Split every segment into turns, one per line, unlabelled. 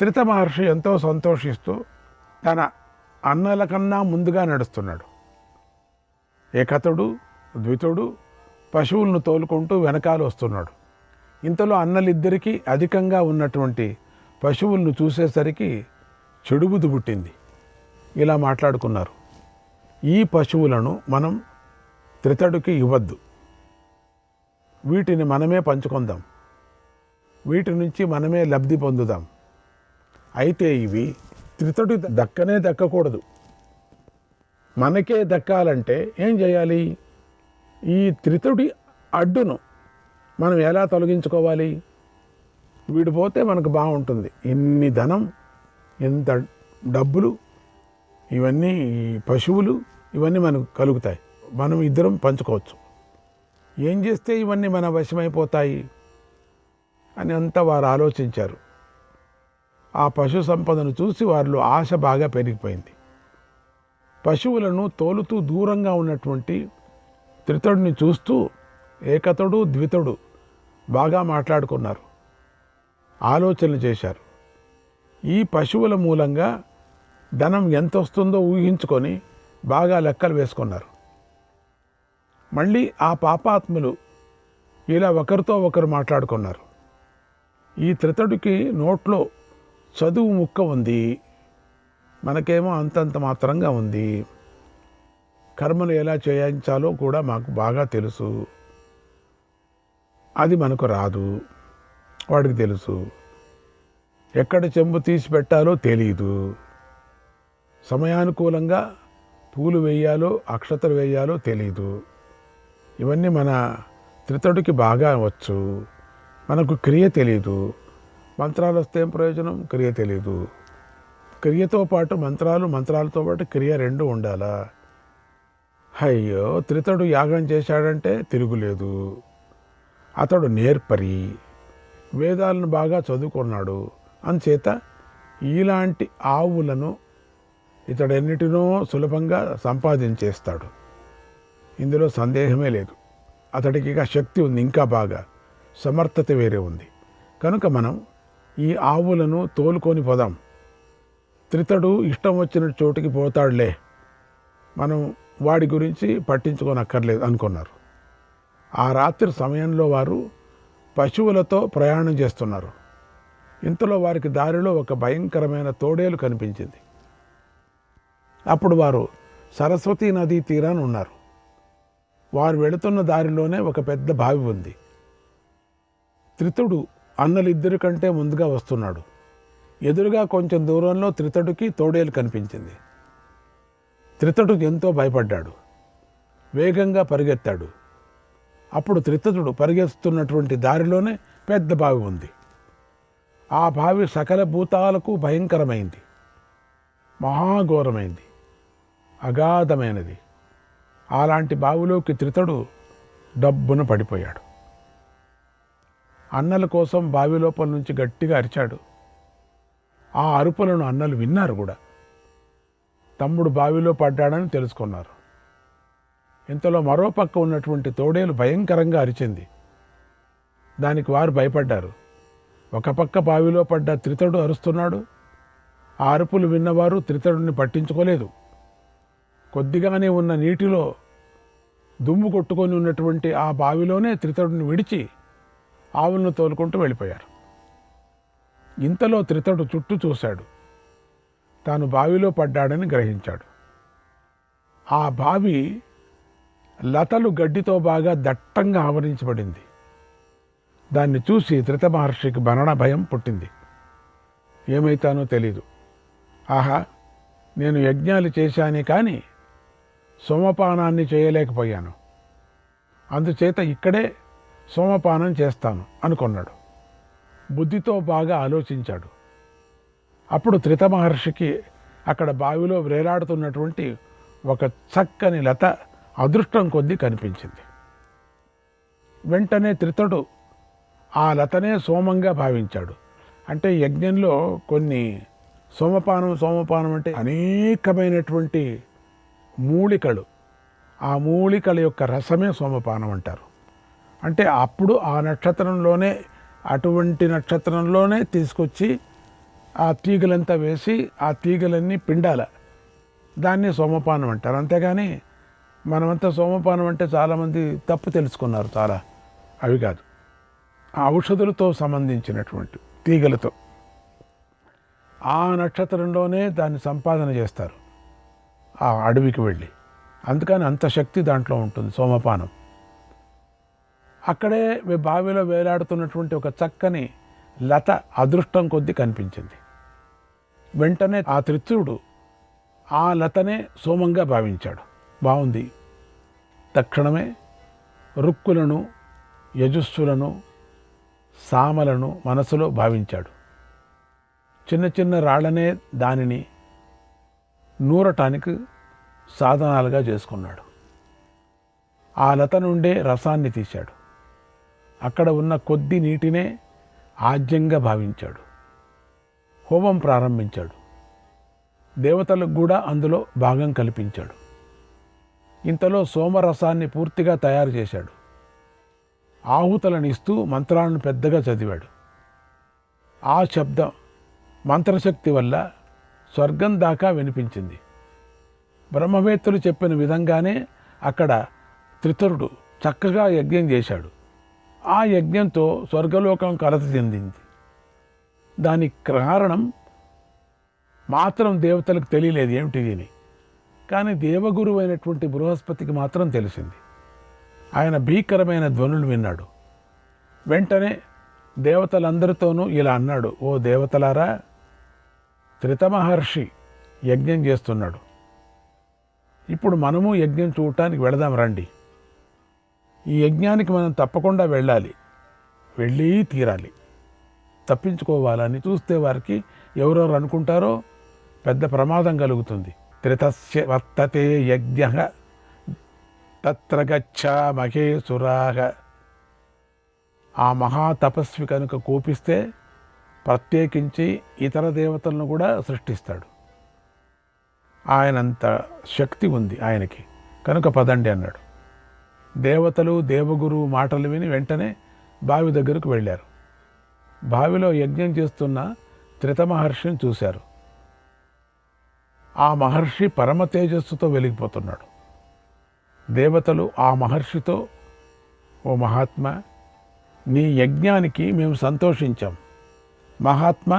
త్రిత మహర్షి ఎంతో సంతోషిస్తూ తన అన్నల కన్నా ముందుగా నడుస్తున్నాడు. ఏకతుడు ద్వితుడు పశువులను తోలుకుంటూ వెనకాల వస్తున్నాడు. ఇంతలో అన్నలిద్దరికీ అధికంగా ఉన్నటువంటి పశువులను చూసేసరికి చెడుబుద్ధి పుట్టింది. ఇలా మాట్లాడుకున్నారు, ఈ పశువులను మనం త్రితడుకి ఇవ్వద్దు, వీటిని మనమే పంచుకుందాం, వీటి నుంచి మనమే లబ్ధి పొందుదాం. అయితే ఇవి త్రితడు దక్కనే దక్కకూడదు, మనకే దక్కాలంటే ఏం చేయాలి? ఈ త్రితుడి అడ్డును మనం ఎలా తొలగించుకోవాలి? వీడు పోతే మనకు బాగుంటుంది, ఇన్ని ధనం, ఇంత డబ్బులు, ఇవన్నీ పశువులు, ఇవన్నీ మనకు కలుగుతాయి, మనం ఇద్దరం పంచుకోవచ్చు. ఏం చేస్తే ఇవన్నీ మన వశమైపోతాయి అని అంతా వారు ఆలోచించారు. ఆ పశు సంపదను చూసి వారిలో ఆశ బాగా పెరిగిపోయింది. పశువులను తోలుతూ దూరంగా ఉన్నటువంటి త్రితుడిని చూస్తూ ఏకతుడు ద్వితుడు బాగా మాట్లాడుకున్నారు, ఆలోచనలు చేశారు. ఈ పశువుల మూలంగా ధనం ఎంత వస్తుందో ఊహించుకొని బాగా లెక్కలు వేసుకున్నారు. మళ్ళీ ఆ పాపాత్ములు ఇలా ఒకరితో ఒకరు మాట్లాడుకున్నారు. ఈ త్రితుడికి నోట్లో చదువు ముక్క ఉంది, మనకేమో అంతంత మాత్రంగా ఉంది. కర్మలు ఎలా చేయించాలో కూడా మాకు బాగా తెలుసు, అది మనకు రాదు, వాడికి తెలుసు. ఎక్కడ చెంబు తీసి పెట్టాలో తెలియదు, సమయానుకూలంగా పూలు వేయాలో అక్షతలు వేయాలో తెలియదు. ఇవన్నీ మన త్రితుడికి బాగా వచ్చు. మనకు క్రియ తెలియదు, మంత్రాలు వస్తే ఏం ప్రయోజనం? క్రియ తెలియదు. క్రియతో పాటు మంత్రాలతో పాటు క్రియ రెండు ఉండాలా? అయ్యో, త్రితుడు యాగం చేశాడంటే తిరుగులేదు. అతడు నేర్పరి, వేదాలను బాగా చదువుకున్నాడు. అందుచేత ఇలాంటి ఆవులను ఇతడెన్నిటినో సులభంగా సంపాదించేస్తాడు, ఇందులో సందేహమే లేదు. అతడికి ఇక శక్తి ఉంది, ఇంకా బాగా సమర్థత వేరే ఉంది. కనుక మనం ఈ ఆవులను తోలుకొని పోదాం. త్రితుడు ఇష్టం వచ్చిన చోటుకి పోతాడులే, మనం వాడి గురించి పట్టించుకోనక్కర్లేదు అనుకున్నారు. ఆ రాత్రి సమయంలో వారు పశువులతో ప్రయాణం చేస్తున్నారు. ఇంతలో వారికి దారిలో ఒక భయంకరమైన తోడేలు కనిపించింది. అప్పుడు వారు సరస్వతీ నదీ తీరాన ఉన్నారు. వారు వెళుతున్న దారిలోనే ఒక పెద్ద బావి ఉంది. త్రితుడు అన్నలిద్దరి కంటే ముందుగా వస్తున్నాడు. ఎదురుగా కొంచెం దూరంలో త్రితుడికి తోడేలు కనిపించింది. త్రితుడు ఎంతో భయపడ్డాడు, వేగంగా పరిగెత్తాడు. అప్పుడు త్రితుడు పరిగెత్తుతున్నటువంటి దారిలోనే పెద్ద బావి ఉంది. ఆ బావి సకల భూతాలకు భయంకరమైంది, మహాఘోరమైంది, అగాధమైనది. అలాంటి బావిలోకి త్రితుడు డబ్బున పడిపోయాడు. అన్నల కోసం బావి లోపల నుంచి గట్టిగా అరిచాడు. ఆ అరుపులను అన్నలు విన్నారు కూడా. తమ్ముడు బావిలో పడ్డాడని తెలుసుకున్నారు. ఇంతలో మరో పక్క ఉన్నటువంటి తోడేలు భయంకరంగా అరిచింది. దానికి వారు భయపడ్డారు. ఒక పక్క బావిలో పడ్డ త్రితుడు అరుస్తున్నాడు. ఆ అరుపులు విన్నవారు త్రితుడిని పట్టించుకోలేదు. కొద్దిగానే ఉన్న నీటిలో దుమ్ము కొట్టుకొని ఉన్నటువంటి ఆ బావిలోనే త్రితుడిని విడిచి ఆవులను తోలుకుంటూ వెళ్ళిపోయారు. ఇంతలో త్రితుడు చుట్టూ చూశాడు. తాను బావిలో పడ్డాడని గ్రహించాడు. ఆ బావి లతలు గడ్డితో బాగా దట్టంగా ఆవరించబడింది. దాన్ని చూసి త్రిత మహర్షికి మరణ భయం పుట్టింది. ఏమైతానో తెలీదు. ఆహా, నేను యజ్ఞాలు చేశానే కానీ సోమపానాన్ని చేయలేకపోయాను, అందుచేత ఇక్కడే సోమపానం చేస్తాను అనుకున్నాడు. బుద్ధితో బాగా ఆలోచించాడు. అప్పుడు త్రిత మహర్షికి అక్కడ బావిలో వ్రేలాడుతున్నటువంటి ఒక చక్కని లత అదృష్టం కొద్దీ కనిపించింది. వెంటనే త్రితుడు ఆ లతనే సోమంగా భావించాడు. అంటే యజ్ఞంలో కొన్ని సోమపానం అంటే అనేకమైనటువంటి మూలికలు, ఆ మూలికల యొక్క రసమే సోమపానం అంటారు. అంటే అప్పుడు ఆ నక్షత్రంలోనే, అటువంటి నక్షత్రంలోనే తీసుకొచ్చి ఆ తీగలంతా వేసి ఆ తీగలన్నీ పిండాల, దాన్ని సోమపానం అంటారు. అంతేగాని మనమంతా సోమపానం అంటే చాలామంది తప్పు తెలుసుకున్నారు. చాలా అవి కాదు, ఆ ఔషధులతో సంబంధించినటువంటి తీగలతో ఆ నక్షత్రంలోనే దాన్ని సంపాదన చేస్తారు ఆ అడవికి వెళ్ళి. అందుకని అంత శక్తి దాంట్లో ఉంటుంది సోమపానం. అక్కడే బావిలో వేలాడుతున్నటువంటి ఒక చక్కని లత అదృష్టం కొద్దీ కనిపించింది. వెంటనే ఆ త్రిత్రుడు ఆ లతనే సోమంగా భావించాడు. బాగుంది. తక్షణమే రుక్కులను, యజస్సులను, సామలను మనసులో భావించాడు. చిన్న చిన్న రాళ్లనే దానిని నూరటానికి సాధనాలుగా చేసుకున్నాడు. ఆ లత నుండే రసాన్ని తీశాడు. అక్కడ ఉన్న కొద్ది నీటినే ఆజ్యంగా భావించాడు. హోమం ప్రారంభించాడు. దేవతలకు కూడా అందులో భాగం కల్పించాడు. ఇంతలో సోమరసాన్ని పూర్తిగా తయారు చేశాడు. ఆహుతులను ఇస్తూ మంత్రాలను పెద్దగా చదివాడు. ఆ శబ్దం మంత్రశక్తి వల్ల స్వర్గం దాకా వినిపించింది. బ్రహ్మవేత్తలు చెప్పిన విధంగానే అక్కడ త్రితరుడు చక్కగా యజ్ఞం చేశాడు. ఆ యజ్ఞంతో స్వర్గలోకం కలత చెందింది. దానికి కారణం మాత్రం దేవతలకు తెలియలేదు ఏమిటిది అని. కానీ దేవగురువు అయినటువంటి బృహస్పతికి మాత్రం తెలిసింది. ఆయన భీకరమైన ధ్వనులు విన్నాడు. వెంటనే దేవతలందరితోనూ ఇలా అన్నాడు, ఓ దేవతలారా, త్రితమహర్షి యజ్ఞం చేస్తున్నాడు. ఇప్పుడు మనము యజ్ఞం చూడటానికి వెళదాం రండి. ఈ యజ్ఞానికి మనం తప్పకుండా వెళ్ళాలి, వెళ్ళి తీరాలి. తప్పించుకోవాలని చూస్తే వారికి ఎవరెవరు అనుకుంటారో పెద్ద ప్రమాదం కలుగుతుంది. త్రితస్య వర్తతే యజ్ఞ తత్ర గచ్చా మహేసురాగ. ఆ మహాతపస్వి కనుక కోపిస్తే ప్రత్యేకించి ఇతర దేవతలను కూడా సృష్టిస్తాడు. ఆయనంత శక్తి ఉంది ఆయనకి, కనుక పదండి అన్నాడు. దేవతలు దేవగురువు మాటలు విని వెంటనే బావి దగ్గరకు వెళ్ళారు. బావిలో యజ్ఞం చేస్తున్న త్రితమహర్షిని చూశారు. ఆ మహర్షి పరమ తేజస్సుతో వెలిగిపోతున్నాడు. దేవతలు ఆ మహర్షితో, ఓ మహాత్మా, నీ యజ్ఞానికి మేము సంతోషించాం. మహాత్మా,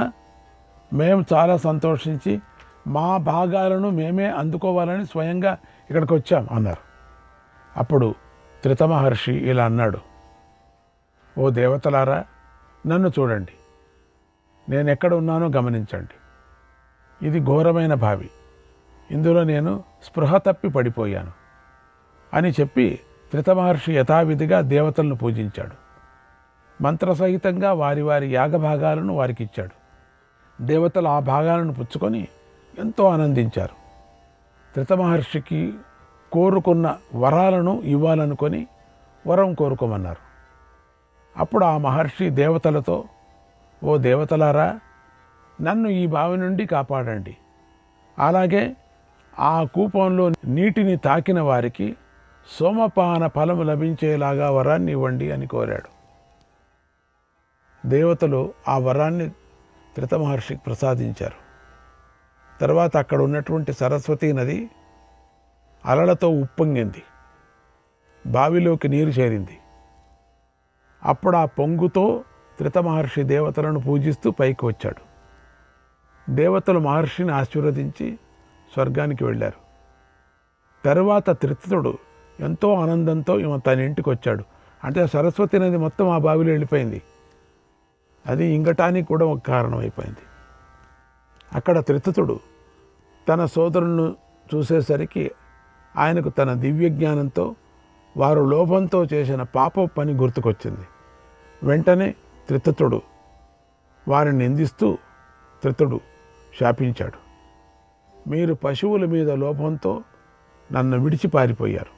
మేము చాలా సంతోషించి మా భాగాలను మేమే అందుకోవాలని స్వయంగా ఇక్కడికి వచ్చాం అన్నారు. అప్పుడు త్రితమహర్షి ఇలా అన్నాడు, ఓ దేవతలారా, నన్ను చూడండి, నేను ఎక్కడ ఉన్నానో గమనించండి. ఇది ఘోరమైన బావి, ఇందులో నేను స్పృహ తప్పి పడిపోయాను అని చెప్పి త్రితమహర్షి యథావిధిగా దేవతలను పూజించాడు. మంత్రసహితంగా వారి వారి యాగభాగాలను వారికి ఇచ్చాడు. దేవతలు ఆ భాగాలను పుచ్చుకొని ఎంతో ఆనందించారు. త్రితమహర్షికి కోరుకున్న వరాలను ఇవ్వాలనుకొని వరం కోరుకోమన్నారు. అప్పుడు ఆ మహర్షి దేవతలతో, ఓ దేవతలారా, నన్ను ఈ బావి నుండి కాపాడండి. అలాగే ఆ కూపంలో నీటిని తాకిన వారికి సోమపాన ఫలము లభించేలాగా వరాన్ని ఇవ్వండి అని కోరాడు. దేవతలు ఆ వరాన్ని త్రితమహర్షికి ప్రసాదించారు. తర్వాత అక్కడ ఉన్నటువంటి సరస్వతీ నది అలలతో ఉప్పొంగింది. బావిలోకి నీరు చేరింది. అప్పుడు ఆ పొంగుతో త్రితమహర్షి దేవతలను పూజిస్తూ పైకి వచ్చాడు. దేవతలు మహర్షిని ఆశీర్వదించి స్వర్గానికి వెళ్ళారు. తరువాత త్రితరుడు ఎంతో ఆనందంతో తన ఇంటికి వచ్చాడు. అంటే సరస్వతి నది మొత్తం ఆ బావిలో వెళ్ళిపోయింది. అది ఇంగటానికి కూడా ఒక కారణం అయిపోయింది. అక్కడ త్రితరుడు తన సోదరులను చూసేసరికి ఆయనకు తన దివ్య జ్ఞానంతో వారు లోభంతో చేసిన పాప పని గుర్తుకొచ్చింది. వెంటనే త్రితరుడు వారిని నిందిస్తూ త్రితరుడు శాపించాడు, మీరు పశువుల మీద లోభంతో నన్ను విడిచి పారిపోయారు.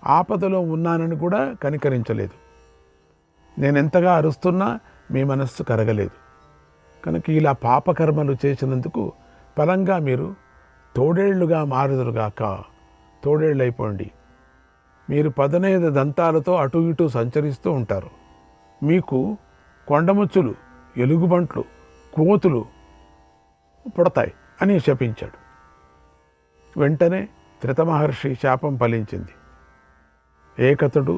ఆపదలో ఉన్నానని కూడా కనికరించలేదు. నేనెంతగా అరుస్తున్నా మీ మనస్సు కరగలేదు. కనుక ఇలా పాపకర్మలు చేసినందుకు ఫలంగా మీరు తోడేళ్లుగా మారుదురుగాక. తోడేళ్ళైపోండి. మీరు 15 దంతాలతో అటు ఇటు సంచరిస్తూ ఉంటారు. మీకు కొండముచ్చులు, ఎలుగుబంట్లు, కోతులు పుడతాయి అని శపించాడు. వెంటనే త్రిత మహర్షి శాపం ఫలించింది. ఏకతుడు,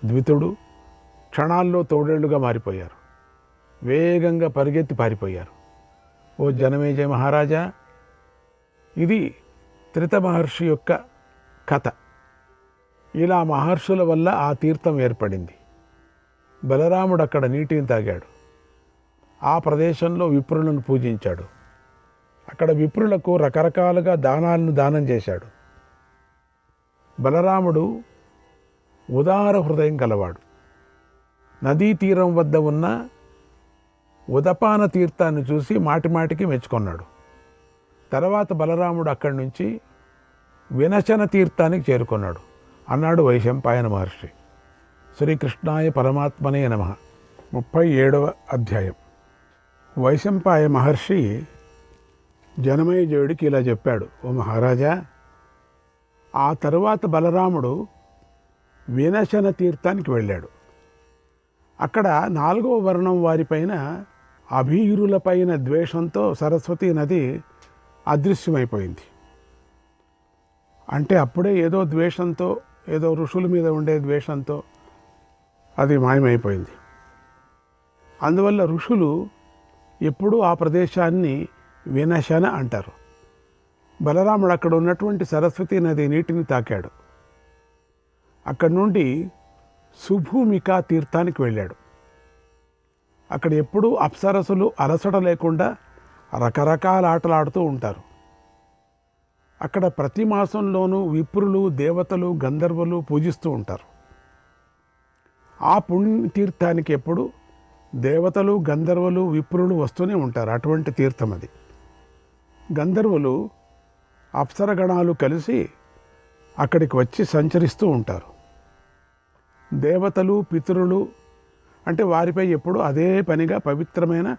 ద్వితుడు క్షణాల్లో తోడేళ్లుగా మారిపోయారు. వేగంగా పరిగెత్తి పారిపోయారు. ఓ జనమేజయ మహారాజా, ఇది త్రిత మహర్షి యొక్క కథ. ఇలా మహర్షుల వల్ల ఆ తీర్థం ఏర్పడింది. బలరాముడు అక్కడ నీటిని తాగాడు. ఆ ప్రదేశంలో విప్రులను పూజించాడు. అక్కడ విప్రులకు రకరకాలుగా దానాలను దానం చేశాడు. బలరాముడు ఉదార హృదయం గలవాడు. నదీ తీరం వద్ద ఉన్న ఉదపాన తీర్థాన్ని చూసి మాటిమాటికి మెచ్చుకున్నాడు. తర్వాత బలరాముడు అక్కడి నుంచి వినశన తీర్థానికి చేరుకున్నాడు. అన్నాడు వైశంపాయన మహర్షి. శ్రీకృష్ణాయ పరమాత్మనే నమః. 37వ అధ్యాయం. వైశంపాయ మహర్షి జనమేజయుడికి ఇలా చెప్పాడు. ఓ మహారాజా, ఆ తరువాత బలరాముడు వినశన తీర్థానికి వెళ్ళాడు. అక్కడ 4వ వర్ణం వారిపైన, అభీరులపైన ద్వేషంతో సరస్వతీ నది అదృశ్యమైపోయింది. అంటే అప్పుడే ఏదో ద్వేషంతో, ఏదో ఋషుల మీద ఉండే ద్వేషంతో అది మాయమైపోయింది. అందువల్ల ఋషులు ఎప్పుడూ ఆ ప్రదేశాన్ని వినశన అంటారు. బలరాముడు అక్కడ ఉన్నటువంటి సరస్వతీ నది నీటిని తాకాడు. అక్కడి నుండి సుభూమికా తీర్థానికి వెళ్ళాడు. అక్కడ ఎప్పుడూ అప్సరసులు అలసట లేకుండా రకరకాల ఆటలు ఆడుతూ ఉంటారు. అక్కడ ప్రతి మాసంలోనూ విప్రులు, దేవతలు, గంధర్వులు పూజిస్తూ ఉంటారు. ఆ పుణ్యతీర్థానికి ఎప్పుడు దేవతలు, గంధర్వులు, విప్రులు వస్తూనే ఉంటారు. అటువంటి తీర్థం అది. గంధర్వులు, అప్సరగణాలు కలిసి అక్కడికి వచ్చి సంచరిస్తూ ఉంటారు. దేవతలు, పితరులు అంటే వారిపై ఎప్పుడు అదే పనిగా పవిత్రమైన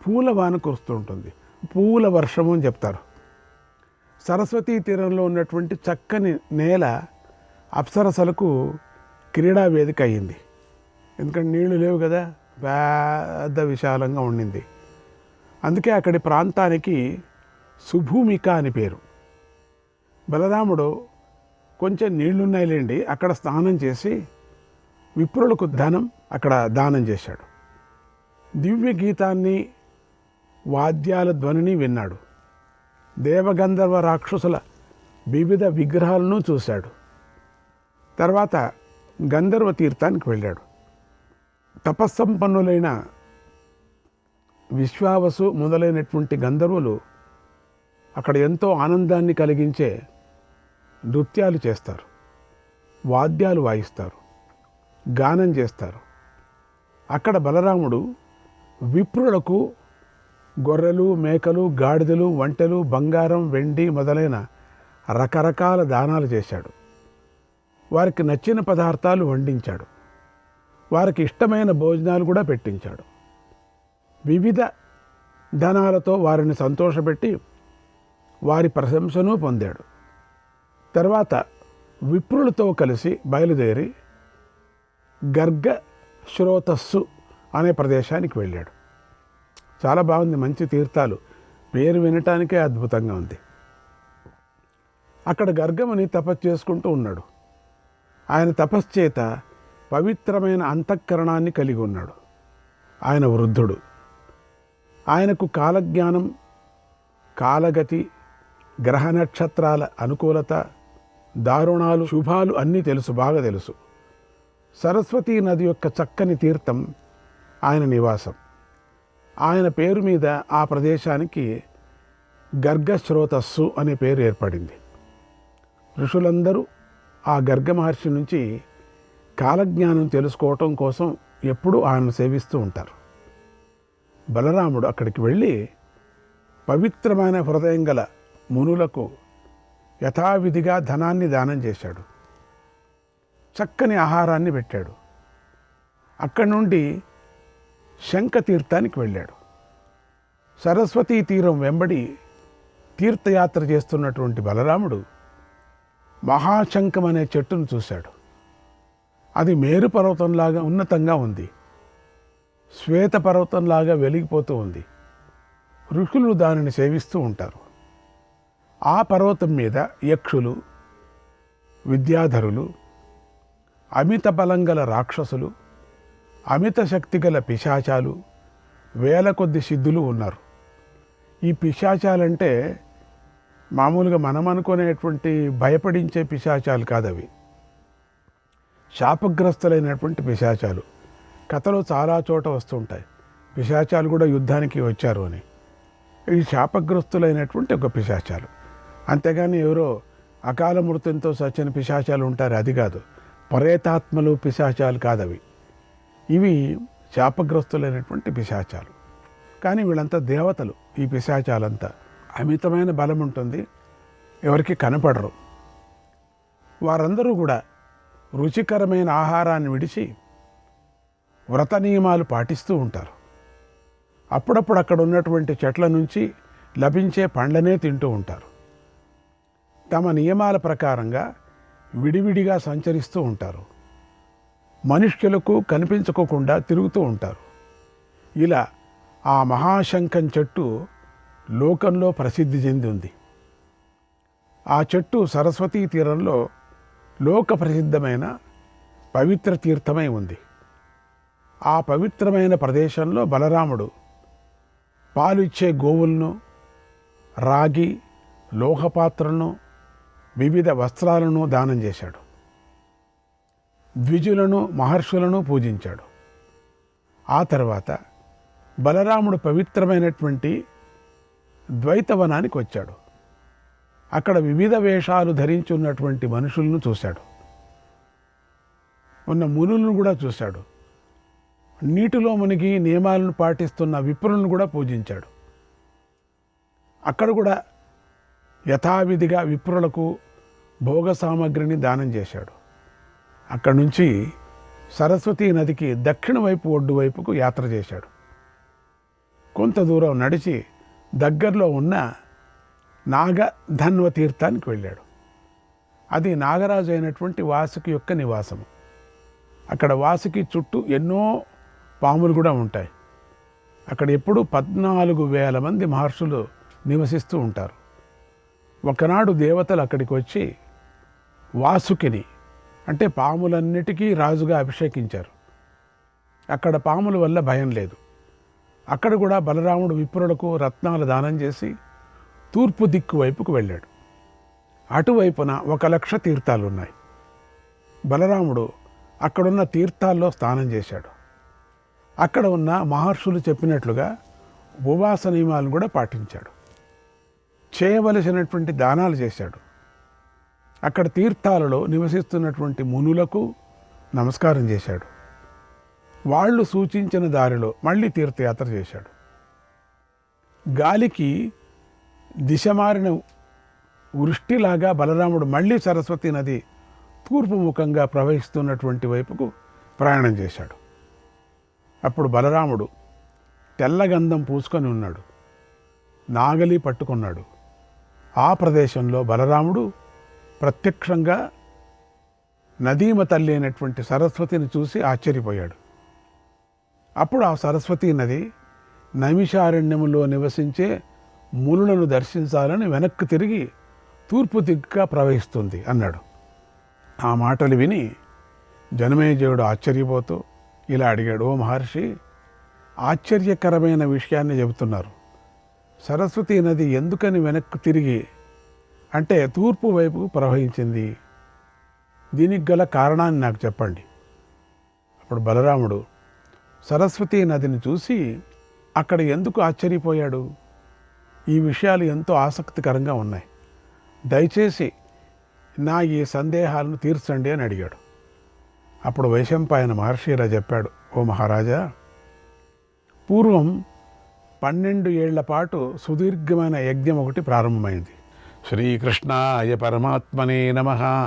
పూలవాన కురుస్తూ ఉంటుంది. పూల వర్షము అని చెప్తారు. సరస్వతీ తీరంలో ఉన్నటువంటి చక్కని నేల అప్సరసలకు క్రీడా వేదిక అయ్యింది. ఎందుకంటే నీళ్లు లేవు కదా, పెద్ద విశాలంగా ఉండింది. అందుకే అక్కడి ప్రాంతానికి సుభూమిక అని పేరు. బలరాముడు కొంచెం నీళ్లున్నాయిలేండి అక్కడ స్నానం చేసి విప్రులకు ధనం అక్కడ దానం చేశాడు. దివ్య గీతాన్ని, వాద్యాల ధ్వనిని విన్నాడు. దేవగంధర్వ రాక్షసుల వివిధ విగ్రహాలను చూశాడు. తర్వాత గంధర్వ తీర్థానికి వెళ్ళాడు. తపస్సంపన్నులైన విశ్వావసు మొదలైనటువంటి గంధర్వులు అక్కడ ఎంతో ఆనందాన్ని కలిగించే నృత్యాలు చేస్తారు, వాద్యాలు వాయిస్తారు, గానం చేస్తారు. అక్కడ బలరాముడు విప్రులకు గొర్రెలు, మేకలు, గాడిదలు, ఒంటెలు, బంగారం, వెండి మొదలైన రకరకాల దానాలు చేశాడు. వారికి నచ్చిన పదార్థాలు వండించాడు. వారికి ఇష్టమైన భోజనాలు కూడా పెట్టించాడు. వివిధ ధనాలతో వారిని సంతోషపెట్టి వారి ప్రశంసను పొందాడు. తర్వాత విప్రులతో కలిసి బయలుదేరి గర్గ శ్రోతస్సు అనే ప్రదేశానికి వెళ్ళాడు. చాలా బాగుంది, మంచి తీర్థాలు, పేరు వినటానికే అద్భుతంగా ఉంది. అక్కడ గర్గముని తపస్సు చేసుకుంటూ ఉన్నాడు. ఆయన తపస్సు చేత పవిత్రమైన అంతఃకరణాన్ని కలిగి ఉన్నాడు. ఆయన వృద్ధుడు. ఆయనకు కాలజ్ఞానం, కాలగతి, గ్రహ నక్షత్రాల అనుకూలత, దారుణాలు, శుభాలు అన్నీ తెలుసు, బాగా తెలుసు. సరస్వతీ నది యొక్క చక్కని తీర్థం ఆయన నివాసం. ఆయన పేరు మీద ఆ ప్రదేశానికి గర్గశ్రోతస్సు అనే పేరు ఏర్పడింది. ఋషులందరూ ఆ గర్గ మహర్షి నుంచి కాలజ్ఞానం తెలుసుకోవటం కోసం ఎప్పుడూ ఆయనను సేవిస్తూ ఉంటారు. బలరాముడు అక్కడికి వెళ్ళి పవిత్రమైన హృదయం గల మునులకు యథావిధిగా ధనాన్ని దానం చేశాడు. చక్కని ఆహారాన్ని పెట్టాడు. అక్కడి నుండి శంఖ తీర్థానికి వెళ్ళాడు. సరస్వతీ తీరం వెంబడి తీర్థయాత్ర చేస్తున్నటువంటి బలరాముడు మహాశంఖం అనే చెట్టును చూశాడు. అది మేరు పర్వతంలాగా ఉన్నతంగా ఉంది. శ్వేత పర్వతంలాగా వెలిగిపోతూ ఉంది. ఋషులు దానిని సేవిస్తూ ఉంటారు. ఆ పర్వతం మీద యక్షులు, విద్యాధరులు, అమిత బలం గల రాక్షసులు, అమిత శక్తి గల పిశాచాలు, వేల కొద్ది సిద్ధులు ఉన్నారు. ఈ పిశాచాలంటే మామూలుగా మనం అనుకునేటువంటి భయపడించే పిశాచాలు కాదవి. శాపగ్రస్తులైనటువంటి పిశాచాలు. కథలో చాలా చోట వస్తుంటాయి పిశాచాలు కూడా యుద్ధానికి వచ్చారు అని. ఈ శాపగ్రస్తులైనటువంటి ఒక పిశాచాలు. అంతేగాని ఎవరో అకాల మృత్యుంతో సచిన పిశాచాలు ఉంటారు, అది కాదు. పరేతాత్మలు పిశాచాలు కాదవి. ఇవి శాపగ్రస్తులైనటువంటి పిశాచాలు. కానీ వీళ్ళంతా దేవతలు. ఈ పిశాచాలంతా అమితమైన బలం ఉంటుంది, ఎవరికి కనపడరు. వారందరూ కూడా రుచికరమైన ఆహారాన్ని విడిచి వ్రత నియమాలు పాటిస్తూ ఉంటారు. అప్పుడప్పుడు అక్కడ ఉన్నటువంటి చెట్ల నుంచి లభించే పండ్లనే తింటూ ఉంటారు. తమ నియమాల ప్రకారంగా విడివిడిగా సంచరిస్తూ ఉంటారు. మనుష్యులకు కనిపించుకోకుండా తిరుగుతూ ఉంటారు. ఇలా ఆ మహాశంఖం చెట్టు లోకంలో ప్రసిద్ధి చెంది ఉంది. ఆ చెట్టు సరస్వతీ తీరంలో లోక ప్రసిద్ధమైన పవిత్ర తీర్థమై ఉంది. ఆ పవిత్రమైన ప్రదేశంలో బలరాముడు పాలు ఇచ్చే గోవులను, రాగి, లోహపాత్రలను, వివిధ వస్త్రాలను దానం చేశాడు. ద్విజులను, మహర్షులను పూజించాడు. ఆ తర్వాత బలరాముడు పవిత్రమైనటువంటి ద్వైతవనానికి వచ్చాడు. అక్కడ వివిధ వేషాలు ధరించి ఉన్నటువంటి మనుషులను చూశాడు. ఉన్న మునులను కూడా చూశాడు. నీటిలో మునిగి నియమాలను పాటిస్తున్న విప్రులను కూడా పూజించాడు. అక్కడ కూడా యథావిధిగా విప్రులకు భోగ సామగ్రిని దానం చేశాడు. అక్కడి నుంచి సరస్వతీ నదికి దక్షిణ వైపు ఒడ్డు వైపుకు యాత్ర చేశాడు. కొంత దూరం నడిచి దగ్గరలో ఉన్న నాగధన్వ తీర్థానికి వెళ్ళాడు. అది నాగరాజు అయినటువంటి వాసుకి యొక్క నివాసము. అక్కడ వాసుకి చుట్టూ ఎన్నో పాములు కూడా ఉంటాయి. అక్కడ ఎప్పుడు 14,000 మంది మహర్షులు నివసిస్తూ ఉంటారు. ఒకనాడు దేవతలు అక్కడికి వచ్చి వాసుకిని అంటే పాములన్నిటికీ రాజుగా అభిషేకించారు. అక్కడ పాముల వల్ల భయం లేదు. అక్కడ కూడా బలరాముడు విప్రులకు రత్నాలు దానం చేసి తూర్పు దిక్కు వైపుకు వెళ్ళాడు. అటువైపున 1,00,000 తీర్థాలు ఉన్నాయి. బలరాముడు అక్కడున్న తీర్థాల్లో స్నానం చేశాడు. అక్కడ ఉన్న మహర్షులు చెప్పినట్లుగా ఉపవాస నియమాలను కూడా పాటించాడు. చేయవలసినటువంటి దానాలు చేశాడు. అక్కడ తీర్థాలలో నివసిస్తున్నటువంటి మునులకు నమస్కారం చేశాడు. వాళ్ళు సూచించిన దారిలో మళ్ళీ తీర్థయాత్ర చేశాడు. గాలికి దిశ మారిన వృష్టిలాగా బలరాముడు మళ్ళీ సరస్వతీ నది తూర్పు ముఖంగా ప్రవహిస్తున్నటువంటి వైపుకు ప్రయాణం చేశాడు. అప్పుడు బలరాముడు తెల్లగంధం పూసుకొని ఉన్నాడు. నాగలి పట్టుకున్నాడు. ఆ ప్రదేశంలో బలరాముడు ప్రత్యక్షంగా నదీమ తల్లి అయినటువంటి సరస్వతిని చూసి ఆశ్చర్యపోయాడు. అప్పుడు ఆ సరస్వతీ నది నైమిషారణ్యములో నివసించే మునులను దర్శించాలని వెనక్కి తిరిగి తూర్పు దిక్కుగా ప్రవహిస్తుంది అన్నాడు. ఆ మాటలు విని జనమేజయుడు ఆశ్చర్యపోతూ ఇలా అడిగాడు, ఓ మహర్షి, ఆశ్చర్యకరమైన విషయాన్ని చెబుతున్నారు. సరస్వతీ నది ఎందుకని వెనక్కి తిరిగి అంటే తూర్పు వైపుకు ప్రవహించింది? దీనికి గల కారణాన్ని నాకు చెప్పండి. అప్పుడు బలరాముడు సరస్వతీ నదిని చూసి అక్కడ ఎందుకు ఆశ్చర్యపోయాడు? ఈ విషయాలు ఎంతో ఆసక్తికరంగా ఉన్నాయి. దయచేసి నా ఈ సందేహాలను తీర్చండి అని అడిగాడు. అప్పుడు వైశంపాయన మహర్షి ఇలా చెప్పాడు, ఓ మహారాజా, పూర్వం 12 ఏళ్ల పాటు సుదీర్ఘమైన యజ్ఞం ఒకటి ప్రారంభమైంది. శ్రీకృష్ణాయ పరమాత్మనే నమః.